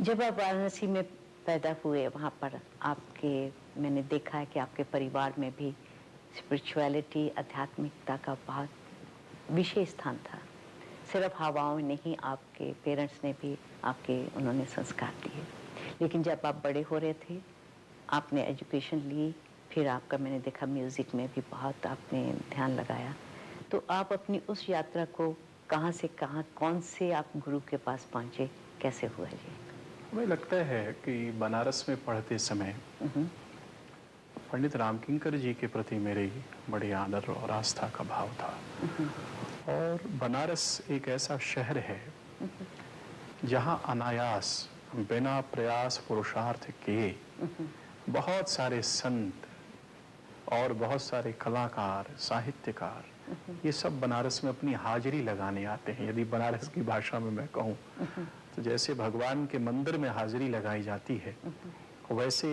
जब आप वाराणसी में पैदा हुए, वहाँ पर मैंने देखा है कि आपके परिवार में भी स्पिरिचुअलिटी, आध्यात्मिकता का बहुत विशेष स्थान था। सिर्फ हवाओं में नहीं, आपके पेरेंट्स ने भी उन्होंने संस्कार दिए। लेकिन जब आप बड़े हो रहे थे, आपने एजुकेशन ली, फिर आपका मैंने देखा म्यूज़िक में भी बहुत आपने ध्यान लगाया। तो आप अपनी उस यात्रा को कहाँ से कहाँ, कौन से आप गुरु के पास पहुँचे, कैसे हुआ जी? मुझे लगता है कि बनारस में पढ़ते समय पंडित रामकिंकर जी के प्रति मेरी बड़ी आदर और आस्था का भाव था। और बनारस एक ऐसा शहर है जहाँ अनायास, बिना प्रयास पुरुषार्थ किए बहुत सारे संत और बहुत सारे कलाकार, साहित्यकार, ये सब बनारस में अपनी हाजिरी लगाने आते हैं। यदि बनारस की भाषा में मैं कहूँ तो जैसे भगवान के मंदिर में हाजिरी लगाई जाती है, वैसे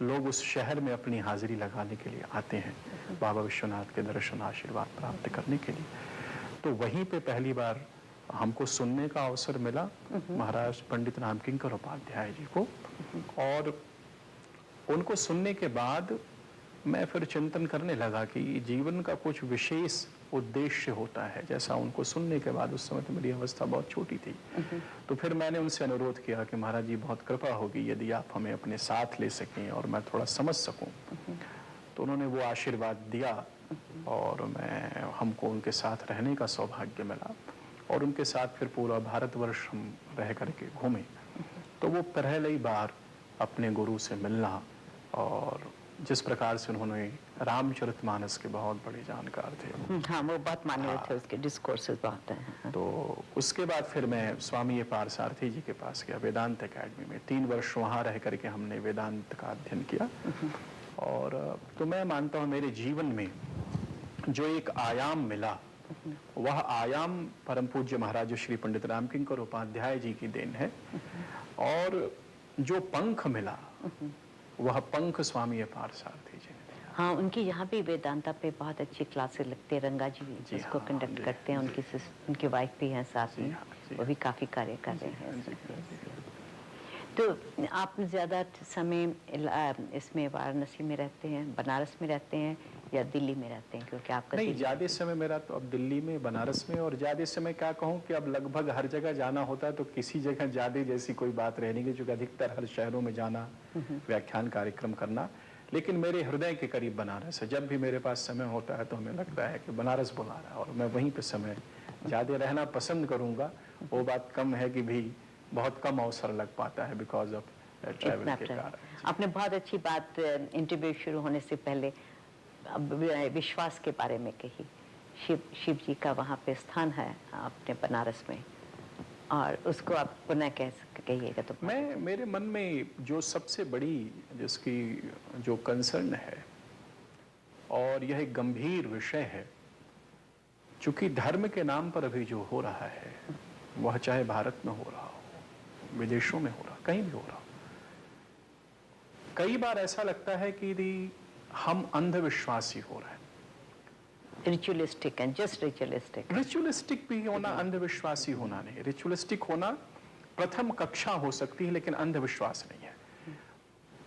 लोग उस शहर में अपनी हाजिरी लगाने के लिए आते हैं, बाबा विश्वनाथ के दर्शन, आशीर्वाद प्राप्त करने के लिए। तो वहीं पे पहली बार हमको सुनने का अवसर मिला महाराज पंडित रामकिंकर उपाध्याय जी को। और उनको सुनने के बाद मैं फिर चिंतन करने लगा कि जीवन का कुछ विशेष उद्देश्य होता है। जैसा उनको सुनने के बाद, उस समय तो मेरी अवस्था बहुत छोटी थी, तो फिर मैंने उनसे अनुरोध किया कि महाराज जी, बहुत कृपा होगी यदि आप हमें अपने साथ ले सकें और मैं थोड़ा समझ सकूं। तो उन्होंने वो आशीर्वाद दिया और हमको उनके साथ रहने का सौभाग्य मिला और उनके साथ फिर पूरा भारतवर्ष हम रह करके घूमे। तो वो पहली बार अपने गुरु से मिलना, और जिस प्रकार से उन्होंने रामचरितमानस के बहुत बड़े जानकार थे। हाँ, वो बहुत माने हुए थे, उसके डिस्कोर्सेस बहुत हैं। तो उसके बाद फिर मैं स्वामी पारसारथी जी के पास गया, वेदांत एकेडमी में 3 वर्ष वहाँ रह करके हमने वेदांत का अध्ययन किया। और तो मैं मानता हूँ मेरे जीवन में जो एक आयाम मिला, वह आयाम परम पूज्य महाराज श्री पंडित रामकिंकर उपाध्याय जी की देन है। और जो पंख मिला, वह पंख स्वामी पारसारथी जी ने दिया। हाँ, उनकी यहाँ भी वेदांता पे बहुत अच्छी क्लासेस लगते हैं। रंगा जी उसको कंडक्ट करते हैं। उनकी वाइफ भी हैं साथ में, वो भी काफ़ी कार्य कर रहे हैं। तो आप ज़्यादा समय इसमें वाराणसी में रहते हैं, बनारस में रहते हैं या दिल्ली में रहते हैं? क्योंकि आपका नहीं, ज़्यादा समय मेरा तो अब दिल्ली में, बनारस में, और ज़्यादा समय क्या कहूँ कि अब लगभग हर जगह जाना होता है, तो किसी जगह ज़्यादा जैसी कोई बात रह नहीं गई, क्योंकि अधिकतर हर शहरों में जाना, व्याख्यान कार्यक्रम करना। लेकिन मेरे हृदय के करीब बनारस है। जब भी मेरे पास समय होता है तो हमें लगता है कि बनारस बुला रहा है और मैं वहीं पे समय ज़्यादा रहना पसंद करूँगा। वो बात कम है कि भी बहुत कम अवसर लग पाता है बिकॉज ऑफ ट्रैवल के कारण। आपने बहुत अच्छी बात इंटरव्यू शुरू होने से पहले विश्वास के बारे में कही। शिव जी का वहाँ पे स्थान है अपने बनारस में, और उसको आप पुनः कहिएगा तो। मेरे मन में जो सबसे बड़ी जिसकी जो कंसर्न है, और यह एक गंभीर विषय है, चूंकि धर्म के नाम पर अभी जो हो रहा है, वह चाहे भारत में हो रहा हो, विदेशों में हो रहा, कहीं भी हो रहा हो, कई बार ऐसा लगता है कि हम अंधविश्वासी हो रहे हैं। Ritualistic and just ritualistic. Ritualistic भी होना, अंधविश्वासी होना नहीं। रिचुअलिस्टिक होना प्रथम कक्षा हो सकती है, लेकिन अंधविश्वास नहीं है।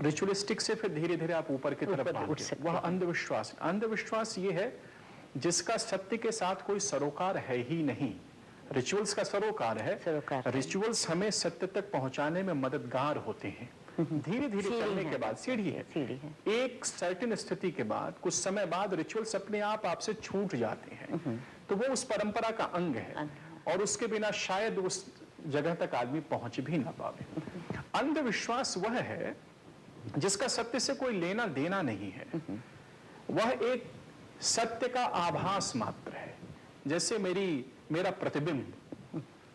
रिचुअलिस्टिक से फिर धीरे धीरे आप ऊपर की तरफ बढ़ सकते, वह अंधविश्वास। अंधविश्वास ये है जिसका सत्य के साथ कोई सरोकार है ही नहीं। रिचुअल्स का सरोकार है। रिचुअल्स हमें सत्य तक पहुंचाने में मददगार होते हैं। धीरे धीरे चलने के बाद सीढ़ी है। एक सर्टेन स्थिति के बाद, कुछ समय बाद रिचुअल्स अपने आप आपसे छूट जाते हैं, तो वो उस परंपरा का अंग है और उसके बिना शायद उस जगह तक आदमी पहुंच भी ना पावे। अंधविश्वास वह है जिसका सत्य से कोई लेना देना नहीं है। वह एक सत्य का आभास मात्र है। जैसे मेरा प्रतिबिंब,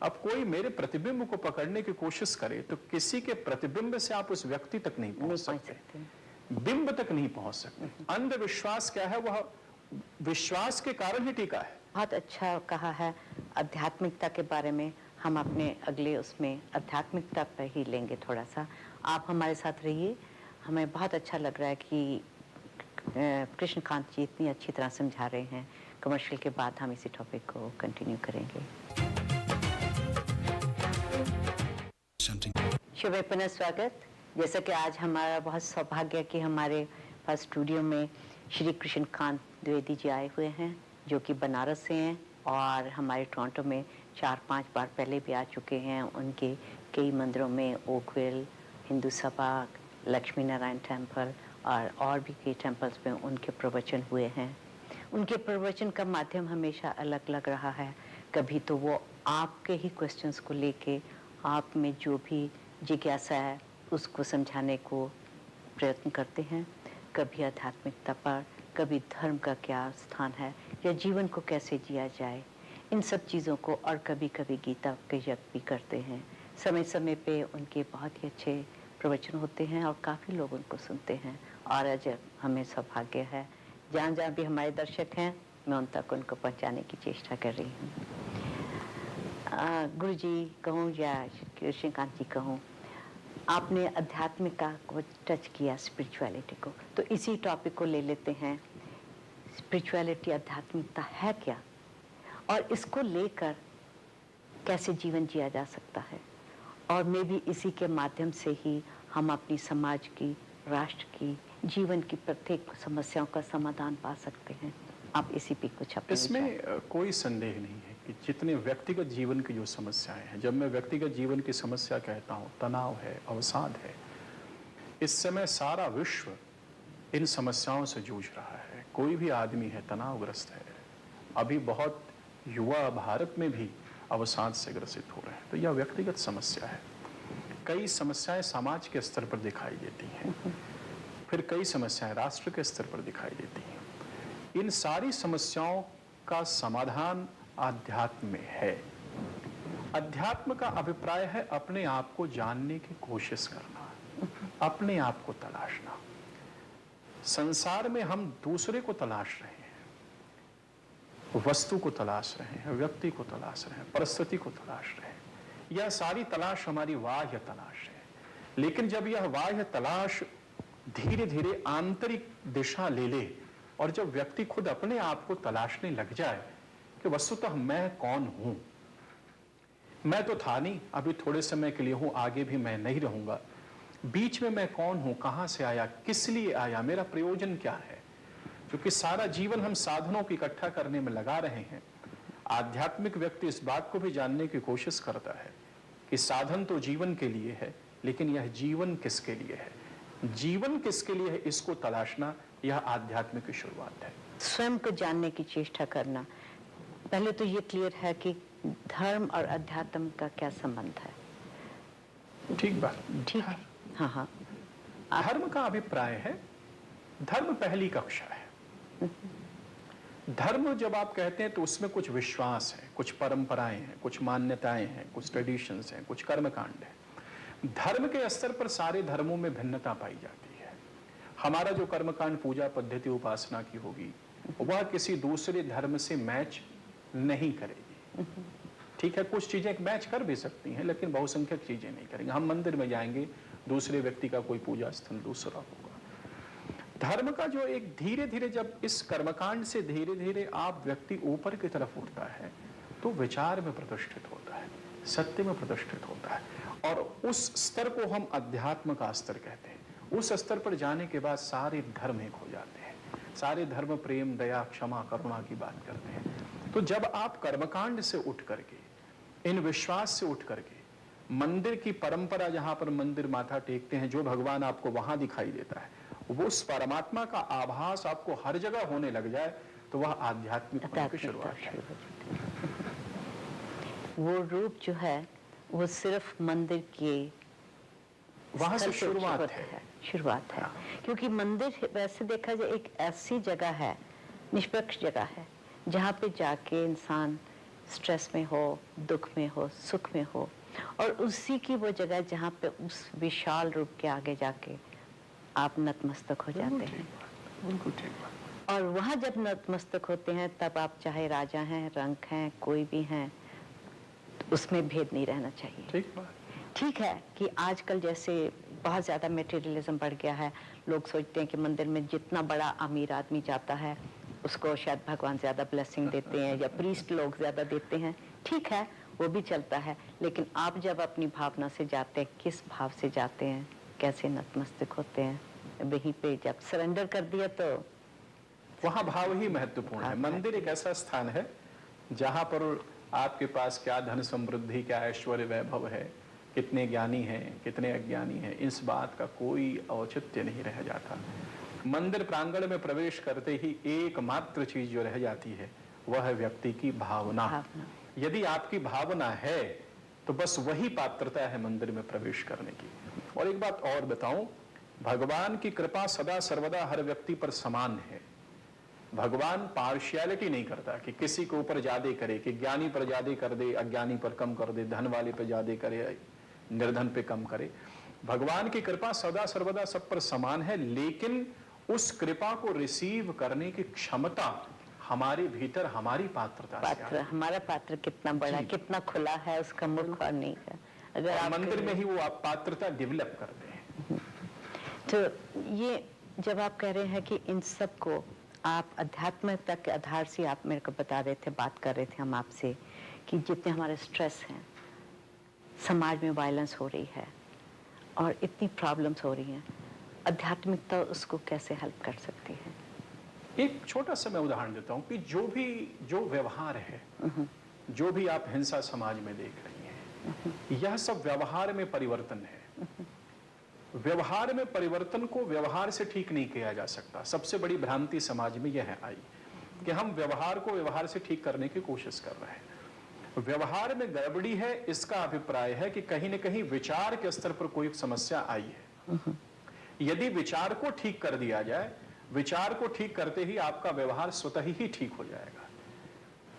अब कोई मेरे प्रतिबिंब को पकड़ने की कोशिश करे तो किसी के प्रतिबिंब से आप उस व्यक्ति तक नहीं पहुंच सकते, बिंब तक नहीं पहुंच सकते। अंधविश्वास क्या है? वह विश्वास के कारण ही टीका है। बहुत अच्छा कहा है। आध्यात्मिकता के बारे में हम अपने अगले उसमें आध्यात्मिकता पर ही लेंगे थोड़ा सा। आप हमारे साथ रहिए। हमें बहुत अच्छा लग रहा है कि कृष्णकांत जी इतनी अच्छी तरह समझा रहे हैं। कमर्शियल के बाद हम इसी टॉपिक को कंटिन्यू करेंगे। शुभ पुनः स्वागत। जैसा कि आज हमारा बहुत सौभाग्य है कि हमारे पास स्टूडियो में श्री कृष्णकांत द्विवेदी जी आए हुए हैं, जो कि बनारस से हैं और हमारे टोरंटो में 4-5 बार पहले भी आ चुके हैं। उनके कई मंदिरों में ओकविल, हिंदू सभा, लक्ष्मी नारायण टेम्पल और भी कई टेम्पल्स में उनके प्रवचन हुए हैं। उनके प्रवचन का माध्यम हमेशा अलग लग रहा है। कभी तो वो आपके ही क्वेश्चंस को लेके आप में जो भी जिज्ञासा है उसको समझाने को प्रयत्न करते हैं। कभी आध्यात्मिकता पर, कभी धर्म का क्या स्थान है या जीवन को कैसे जिया जाए, इन सब चीज़ों को, और कभी कभी गीता के यज्ञ भी करते हैं। समय समय पे उनके बहुत ही अच्छे प्रवचन होते हैं और काफ़ी लोग उनको सुनते हैं। और आज हमें सौभाग्य है, जहाँ जहाँ भी हमारे दर्शक हैं, मैं उन तक उनको पहुँचाने की चेष्टा कर रही हूँ। गुरु जी कहूँ या कृष्णकांत जी कहूँ, आपने आध्यात्मिकता को टच किया, स्पिरिचुअलिटी को, तो इसी टॉपिक को ले लेते हैं। स्पिरिचुअलिटी, आध्यात्मिकता है क्या, और इसको लेकर कैसे जीवन जिया जा सकता है, और मे भी इसी के माध्यम से ही हम अपनी समाज की, राष्ट्र की, जीवन की प्रत्येक समस्याओं का समाधान पा सकते हैं। आप इसी पे कुछ अपने इसमें कोई संदेह नहीं है कि जितने व्यक्तिगत जीवन की जो समस्याएं हैं, जब मैं व्यक्तिगत जीवन की समस्या कहता हूँ, तनाव है, अवसाद है, इस समय सारा विश्व इन समस्याओं से जूझ रहा है। कोई भी आदमी है तनावग्रस्त है। अभी बहुत युवा भारत में भी अवसाद से ग्रसित हो रहे हैं। तो यह व्यक्तिगत समस्या है। कई समस्याएं समाज के स्तर पर दिखाई देती हैं, फिर कई समस्याएं राष्ट्र के स्तर पर दिखाई देती हैं। इन सारी समस्याओं का समाधान आध्यात्म में है। अध्यात्म का अभिप्राय है अपने आप को जानने की कोशिश करना, अपने आप को तलाशना। संसार में हम दूसरे को तलाश रहे हैं, वस्तु को तलाश रहे हैं, व्यक्ति को तलाश रहे हैं, परिस्थिति को तलाश रहे हैं। यह सारी तलाश हमारी बाह्य तलाश है। लेकिन जब यह बाह्य तलाश धीरे धीरे आंतरिक दिशा ले ले और जब व्यक्ति खुद अपने आप को तलाशने लग जाए कि वस्तुतः मैं कौन हूं, मैं तो था नहीं, अभी थोड़े समय के लिए हूं, आगे भी मैं नहीं रहूंगा, बीच में मैं कौन हूं, कहां से आया, किस लिए आया, मेरा प्रयोजन क्या है। क्योंकि सारा जीवन हम साधनों को इकट्ठा करने में लगा रहे हैं। आध्यात्मिक व्यक्ति इस बात को भी जानने की कोशिश करता है कि साधन तो जीवन के लिए है, लेकिन यह जीवन किसके लिए है, जीवन किसके लिए है, इसको तलाशना, यह आध्यात्मिक की शुरुआत है। स्वयं को जानने की चेष्टा करना। पहले तो ये क्लियर है कि धर्म और अध्यात्म का क्या संबंध है। ठीक बात, ठीक है। हाँ हाँ। धर्म का अभिप्राय है, धर्म पहली कक्षा है। धर्म जब आप कहते हैं तो उसमें कुछ विश्वास है, कुछ परंपराएं हैं, कुछ मान्यताएं हैं, कुछ ट्रेडिशंस हैं, कुछ कर्मकांड है। धर्म के स्तर पर सारे धर्मों में भिन्नता पाई जाती है। हमारा जो कर्मकांड, पूजा पद्धति, उपासना की होगी, वह किसी दूसरे धर्म से मैच नहीं करेगी। ठीक है, कुछ चीजें मैच कर भी सकती हैं, लेकिन बहुसंख्यक चीजें नहीं करेंगे। हम मंदिर में जाएंगे, दूसरे व्यक्ति का कोई पूजा स्थल दूसरा होगा। धर्म का जो एक धीरे धीरे, जब इस कर्मकांड से धीरे धीरे आप व्यक्ति ऊपर की तरफ उठता है तो विचार में प्रतिष्ठित होता है, सत्य में प्रतिष्ठित होता है, और उस स्तर को हम अध्यात्म का स्तर कहते हैं। उस स्तर पर जाने के बाद सारे धर्म एक हो जाते हैं। सारे धर्म प्रेम, दया, क्षमा, करुणा की बात करते हैं। तो जब आप कर्मकांड से उठ करके, इन विश्वास से उठ करके, मंदिर की परंपरा, जहां पर मंदिर माथा टेकते हैं, जो भगवान आपको वहां दिखाई देता है, वो उस परमात्मा का आभास आपको हर जगह होने लग जाए, तो वह आध्यात्मिक की शुरुआत है। वो रूप जो है वो सिर्फ मंदिर के वहां से शुरुआत है। शुरुआत है। क्योंकि मंदिर वैसे देखा जाए एक ऐसी जगह है, निष्पक्ष जगह है, जहाँ पे जाके इंसान स्ट्रेस में हो, दुख में हो, सुख में हो, और उसी की वो जगह जहाँ पे उस विशाल रूप के आगे जाके आप नतमस्तक हो जाते हैं। बिल्कुल ठीक बात। और वहाँ जब नतमस्तक होते हैं तब आप चाहे राजा हैं, रंक हैं, कोई भी हैं, तो उसमें भेद नहीं रहना चाहिए। ठीक बात। ठीक है कि आजकल जैसे बहुत ज़्यादा मटेरियलिज्म बढ़ गया है, लोग सोचते हैं कि मंदिर में जितना बड़ा अमीर आदमी जाता है उसको शायद भगवान ज़्यादा ब्लेसिंग देते हैं या प्रीस्ट लोग ज़्यादा देते हैं। ठीक है, वो भी चलता है, लेकिन आप जब अपनी भावना से जाते हैं, किस भाव से जाते हैं, कैसे नतमस्तक होते हैं, वहीं पे जब सरेंडर कर दिया तो वहां भाव ही महत्वपूर्ण है। मंदिर एक ऐसा स्थान है जहां पर आपके पास क्या धन समृद्धि, क्या ऐश्वर्य वैभव है, कितने ज्ञानी हैं, कितने अज्ञानी हैं, इस बात का कोई औचित्य नहीं रह जाता। मंदिर प्रांगण में प्रवेश करते ही एकमात्र चीज जो रह जाती है वह है व्यक्ति की भावना। यदि आपकी भावना है तो बस वही पात्रता है मंदिर में प्रवेश करने की। और एक बात और बताऊं, भगवान की कृपा सदा सर्वदा हर व्यक्ति पर समान है। भगवान पार्शियलिटी नहीं करता कि किसी के ऊपर ज्यादा करे, कि ज्ञानी पर ज्यादा कर दे, अज्ञानी पर कम कर दे, धन वाले पर ज्यादा करे, निर्धन पे कम करे। भगवान की कृपा सदा सर्वदा सब पर समान है, लेकिन उस कृपा को रिसीव करने की क्षमता हमारे भीतर, हमारी पात्रता से है। हमारा पात्र कितना बड़ा, कितना खुला है, उसका मुख और नहीं है। अगर आप मंदिर में ही वो आप पात्रता डेवलप करते हैं। तो ये जब आप कह रहे हैं कि इन सब को आप अध्यात्मता के आधार से, आप मेरे को बता रहे थे, बात कर रहे थे हम आपसे कि जितने हमारे स्ट्रेस हैं, समाज में वायलेंस हो रही है और इतनी प्रॉब्लम्स हो रही हैं, आध्यात्मिकता उसको कैसे हेल्प कर सकती है? एक छोटा सा मैं उदाहरण देता हूं कि जो व्यवहार है, जो भी आप हिंसा समाज में देख रही हैं, यह सब व्यवहार में परिवर्तन है। व्यवहार में परिवर्तन को व्यवहार से ठीक नहीं किया जा सकता। सबसे बड़ी भ्रांति समाज में यह आई कि हम व्यवहार को व्यवहार से ठीक करने की कोशिश कर रहे हैं। व्यवहार में गड़बड़ी है, इसका अभिप्राय है कि कहीं न कहीं विचार के स्तर पर कोई समस्या आई है। यदि विचार को ठीक कर दिया जाए, विचार को ठीक करते ही आपका व्यवहार स्वतः ही ठीक हो जाएगा।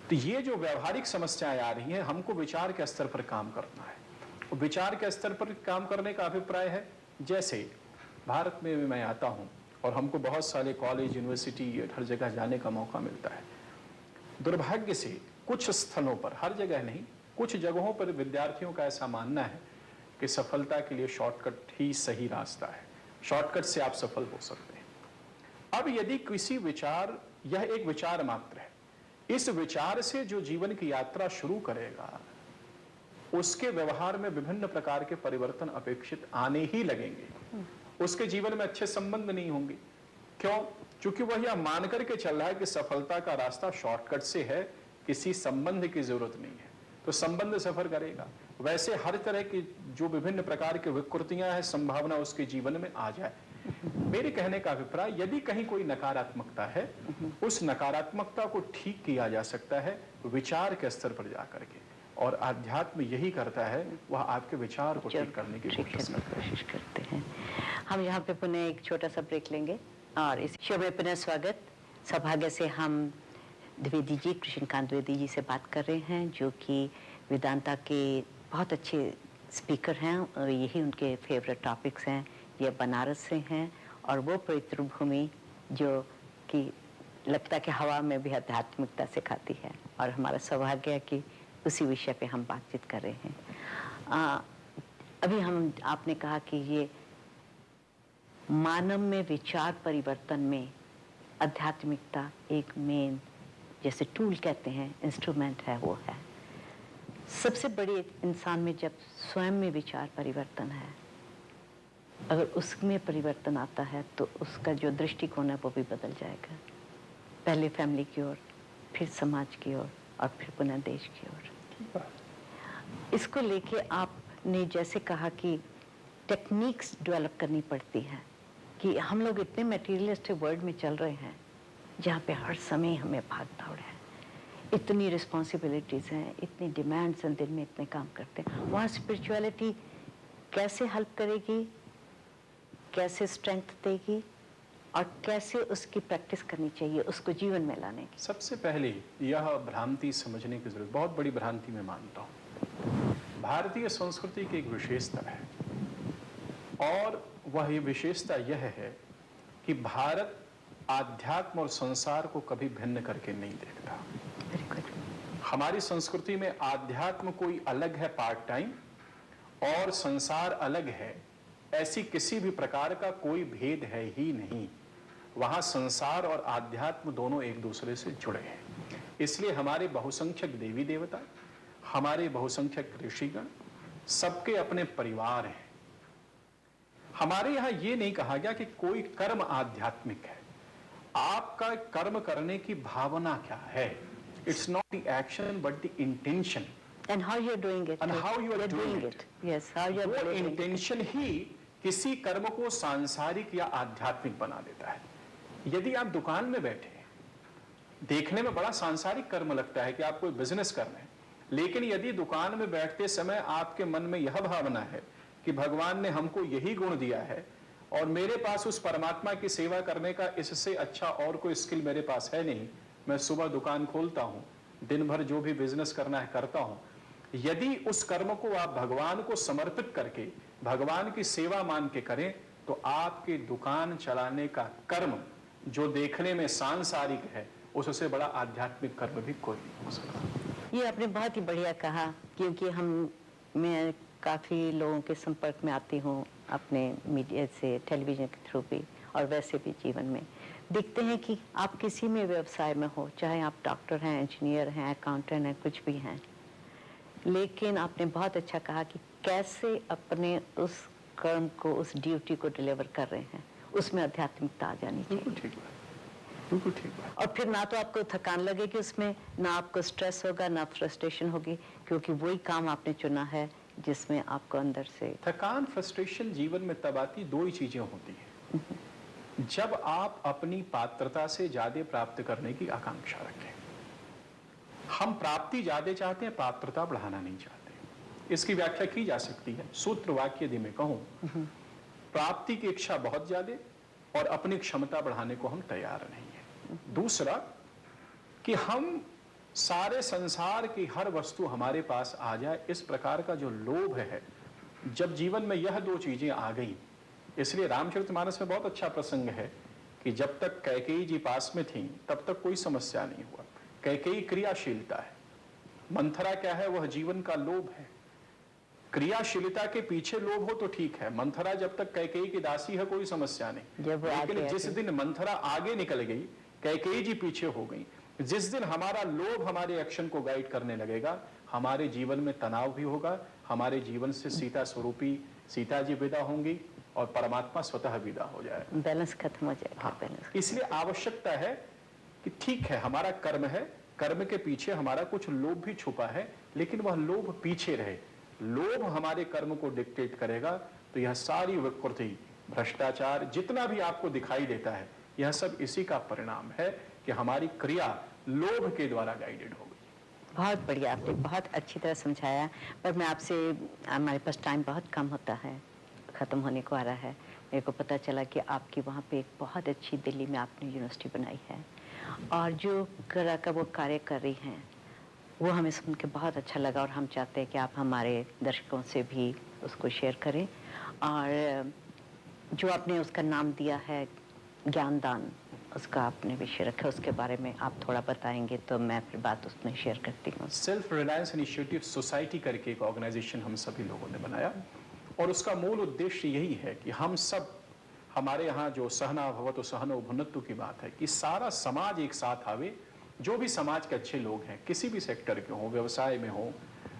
तो ये जो व्यवहारिक समस्याएं आ रही हैं, हमको विचार के स्तर पर काम करना है। विचार के स्तर पर काम करने का अभिप्राय है, जैसे भारत में मैं आता हूं और हमको बहुत सारे कॉलेज, यूनिवर्सिटी, हर जगह जाने का मौका मिलता है। दुर्भाग्य से कुछ स्थलों पर, हर जगह नहीं, कुछ जगहों पर विद्यार्थियों का ऐसा मानना है कि सफलता के लिए शॉर्टकट ही सही रास्ता है, शॉर्टकट से आप सफल हो सकते हैं। अब यदि किसी विचार, यह एक विचार मात्र है, इस विचार से जो जीवन की यात्रा शुरू करेगा, उसके व्यवहार में विभिन्न प्रकार के परिवर्तन अपेक्षित आने ही लगेंगे। उसके जीवन में अच्छे संबंध नहीं होंगे। क्यों? क्योंकि वह यह मान करके चल रहा है कि सफलता का रास्ता शॉर्टकट से है, किसी संबंध की जरूरत नहीं है, तो संबंध सफर करेगा। वैसे हर तरह की जो विभिन्न प्रकार की विकृतियां हैं, संभावना उसके जीवन में आ जाए। मेरे कहने का अभिप्राय, यदि कहीं कोई नकारात्मकता है, उस नकारात्मकता को ठीक किया जा सकता है विचार के स्तर पर जाकर के। और आध्यात्म यही करता है, वह आपके विचार को ठीक करने की कोशिश करते हैं। हम यहाँ पे पुनः एक छोटा सा ब्रेक लेंगे और इस शो में पुनः स्वागत। सौभाग्य से हम द्विवेदी जी, कृष्णकांत द्विवेदी जी से बात कर रहे हैं, जो कि वेदांता के बहुत अच्छे स्पीकर हैं और यही उनके फेवरेट टॉपिक्स हैं। ये बनारस से हैं और वो पवित्र भूमि जो कि लगता कि हवा में भी आध्यात्मिकता सिखाती है, और हमारा सौभाग्य है कि उसी विषय पे हम बातचीत कर रहे हैं। अभी आपने कहा कि ये मानव में विचार परिवर्तन में आध्यात्मिकता एक मेन, जैसे टूल कहते हैं, इंस्ट्रूमेंट है, वो है। सबसे बड़ी इंसान में जब स्वयं में विचार परिवर्तन है, अगर उसमें परिवर्तन आता है तो उसका जो दृष्टिकोण है वो भी बदल जाएगा। पहले फैमिली की ओर, फिर समाज की ओर और फिर पुनः देश की ओर। इसको लेके आपने जैसे कहा कि टेक्निक्स डेवलप करनी पड़ती हैं, कि हम लोग इतने मटेरियलिस्टिक वर्ल्ड में चल रहे हैं जहाँ पे हर समय हमें भाग दौड़ है, इतनी रिस्पॉन्सिबिलिटीज हैं, इतनी डिमांड्स हैं, दिन में इतने काम करते हैं। वहाँ स्पिरिचुअलिटी कैसे हेल्प करेगी, कैसे स्ट्रेंथ देगी और कैसे उसकी प्रैक्टिस करनी चाहिए उसको जीवन में लाने की? सबसे पहले यह भ्रांति समझने की जरूरत, बहुत बड़ी भ्रांति मैं मानता हूँ। भारतीय संस्कृति की एक विशेषता है और वह ये विशेषता यह है कि भारत आध्यात्म और संसार को कभी भिन्न करके नहीं देखता। हमारी संस्कृति में आध्यात्म कोई अलग है पार्ट टाइम और संसार अलग है, ऐसी किसी भी प्रकार का कोई भेद है ही नहीं। वहां संसार और आध्यात्म दोनों एक दूसरे से जुड़े हैं। इसलिए हमारे बहुसंख्यक देवी देवता, हमारे बहुसंख्यक ऋषिगण सबके अपने परिवार हैं। हमारे यहां यह नहीं कहा गया कि कोई कर्म आध्यात्मिक है। आपका कर्म करने की भावना क्या है? It's not the action but the intention And how you're doing it. and how you are You're doing it. Yes, how you're वो doing it. इंटेंशन ही किसी कर्म को सांसारिक या आध्यात्मिक बना देता है। यदि आप दुकान में बैठे हैं, देखने में बड़ा सांसारिक कर्म लगता है कि आप कोई बिजनेस कर रहे हैं, लेकिन यदि दुकान में बैठते समय आपके मन में यह भावना है कि भगवान ने हमको यही गुण दिया है और मेरे पास उस परमात्मा की सेवा करने का इससे अच्छा और कोई स्किल मेरे पास है नहीं, मैं सुबह दुकान खोलता हूं, दिन भर जो भी बिजनेस करना है करता हूं, यदि उस कर्म को आप भगवान को समर्पित करके भगवान की सेवा मान के करें तो आपके दुकान चलाने का कर्म जो देखने में सांसारिक है उससे बड़ा आध्यात्मिक कर्म भी कोई नहीं हो सकता। ये आपने बहुत ही बढ़िया कहा, क्योंकि मैं काफ़ी लोगों के संपर्क में आती हूँ अपने मीडिया से, टेलीविज़न के थ्रू भी और वैसे भी जीवन में देखते हैं कि आप किसी में व्यवसाय में हो, चाहे आप डॉक्टर हैं, इंजीनियर हैं, अकाउंटेंट हैं, कुछ भी हैं, लेकिन आपने बहुत अच्छा कहा कि कैसे अपने उस कर्म को, उस ड्यूटी को डिलीवर कर रहे हैं, उसमें आध्यात्मिकता आ जानी चाहिए। बिल्कुल ठीक बात, बिल्कुल ठीक बात। और फिर ना तो आपको थकान लगेगी उसमें, ना आपको स्ट्रेस होगा, ना फ्रस्ट्रेशन होगी, क्योंकि वही काम आपने चुना है जिसमें आपको अंदर से थकान, फ्रस्ट्रेशन जीवन में तब आती, दो ही चीजें होती हैं। जब आप अपनी पात्रता से ज्यादा प्राप्त करने की आकांक्षा रखें। हम प्राप्ति ज्यादा चाहते हैं, पात्रता बढ़ाना नहीं चाहते। इसकी व्याख्या की जा सकती है, सूत्र वाक्य यदि मैं कहूं, प्राप्ति की इच्छा बहुत ज्यादा और अपनी क्षमता बढ़ाने को हम तैयार नहीं है। दूसरा कि हम सारे संसार की हर वस्तु हमारे पास आ जाए, इस प्रकार का जो लोभ है, जब जीवन में यह दो चीजें आ गई, इसलिए रामचरितमानस में बहुत अच्छा प्रसंग है कि जब तक कैकेयी जी पास में थी तब तक कोई समस्या नहीं हुआ। कैकेयी क्रियाशीलता है, मंथरा क्या है? वह जीवन का लोभ है। क्रियाशीलता के पीछे लोभ हो तो ठीक है, मंथरा जब तक कैकेयी की दासी है कोई समस्या नहीं, लेकिन जिस दिन मंथरा आगे निकल गई, कैकेयी जी पीछे हो गई, जिस दिन हमारा लोभ हमारे एक्शन को गाइड करने लगेगा, हमारे जीवन में तनाव भी होगा, हमारे जीवन से सीता स्वरूपी सीता जी विदा होंगी और परमात्मा स्वतः विदा हो जाए, बैलेंस खत्म हो जाएगा। हाँ, बैलेंस। इसलिए आवश्यकता है कि ठीक है हमारा कर्म है, कर्म के पीछे हमारा कुछ लोभ भी छुपा है, लेकिन वह लोभ पीछे रहे। लोभ हमारे कर्म को डिक्टेट करेगा तो यह सारी विकृति, भ्रष्टाचार, जितना भी आपको दिखाई देता है, यह सब इसी का परिणाम है कि हमारी क्रिया लोभ के द्वारा गाइडेड हो गई। बहुत बढ़िया, आपने बहुत अच्छी तरह समझाया, पर मैं आपसे, हमारे पास टाइम बहुत कम होता है, ख़त्म होने को आ रहा है। मेरे को पता चला कि आपकी वहाँ पे एक बहुत अच्छी, दिल्ली में आपने यूनिवर्सिटी बनाई है और जो तरह का वो कार्य कर रही हैं वो हमें सुन के बहुत अच्छा लगा और हम चाहते हैं कि आप हमारे दर्शकों से भी उसको शेयर करें। और जो आपने उसका नाम दिया है ज्ञानदान, उसका आपने विषय रखा, उसके बारे में आप थोड़ा बताएंगे तो मैं फिर बात उसमें शेयर करती हूँ। सेल्फ रिलायंस इनिशिएटिव सोसाइटी करके एक ऑर्गेनाइजेशन हम सभी लोगों ने बनाया और उसका मूल उद्देश्य यही है कि हम सब, हमारे यहाँ जो सहना भवतु सहनो भुनत्तु की बात है कि सारा समाज एक साथ आवे, जो भी समाज के अच्छे लोग हैं, किसी भी सेक्टर के हों, व्यवसाय में हो,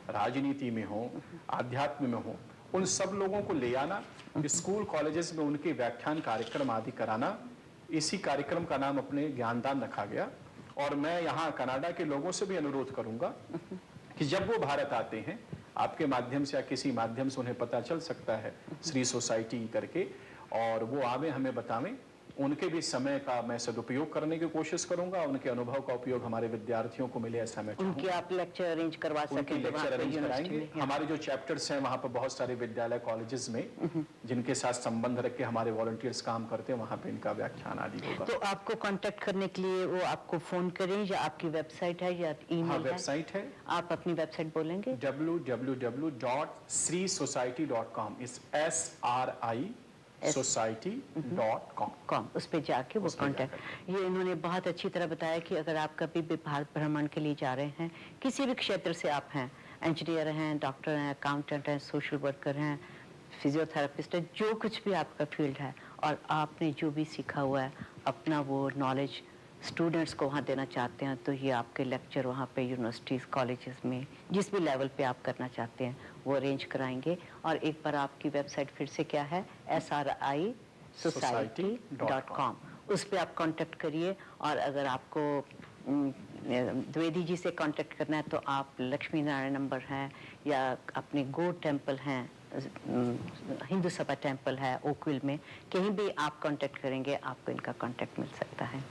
राजनीति में हो, आध्यात्म में हो, उन सब लोगों को ले आना, स्कूल कॉलेजेस में उनके व्याख्यान कार्यक्रम आदि कराना। इसी कार्यक्रम का नाम अपने ज्ञानदान रखा गया। और मैं यहाँ कनाडा के लोगों से भी अनुरोध करूंगा कि जब वो भारत आते हैं, आपके माध्यम से या किसी माध्यम से उन्हें पता चल सकता है श्री सोसाइटी करके, और वो आवे, हमें बतावें। उनके भी समय का मैं सदुपयोग करने की कोशिश करूंगा, उनके अनुभव का उपयोग हमारे विद्यार्थियों को मिले, ऐसा मैं उनके आप लेक्चर अरेंज करवा सकें, लेक्चर अरेंज कराएंगे। हमारे जो चैप्टर्स हैं वहाँ पर बहुत सारे विद्यालय कॉलेजेस में जिनके साथ संबंध रख के हमारे वॉलंटियर्स काम करते हैं, वहाँ पे इनका व्याख्यान आदि होगा। तो आपको कांटेक्ट करने के लिए वो आपको फोन करें या आपकी वेबसाइट है या ईमेल? हाँ, वेबसाइट है। आप अपनी वेबसाइट बोलेंगे? www.srisociety.com, इस SRI society.com, उस पे जाके वो कांटेक्ट। ये इन्होंने बहुत अच्छी तरह बताया कि अगर आप कभी भी भारत भ्रमण के लिए जा रहे हैं, किसी भी क्षेत्र से आप हैं, इंजीनियर हैं, डॉक्टर हैं, अकाउंटेंट हैं, सोशल वर्कर हैं, फिजियोथेरेपिस्ट है, जो कुछ भी आपका फील्ड है और आपने जो भी सीखा हुआ है, अपना वो नॉलेज स्टूडेंट्स को वहाँ देना चाहते हैं तो ये आपके लेक्चर वहाँ पे यूनिवर्सिटीज़ कॉलेजेस में जिस भी लेवल पे आप करना चाहते हैं वो अरेंज कराएंगे। और एक बार आपकी वेबसाइट फिर से क्या है, srisociety.com, उस पर आप कांटेक्ट करिए। और अगर आपको द्विवेदी जी से कांटेक्ट करना है तो आप लक्ष्मी नारायण नंबर हैं या अपने गो टेम्पल हैं, हिंदू सभा टेम्पल है ओकविल में, कहीं भी आप कांटेक्ट करेंगे आपको इनका कांटेक्ट मिल सकता है।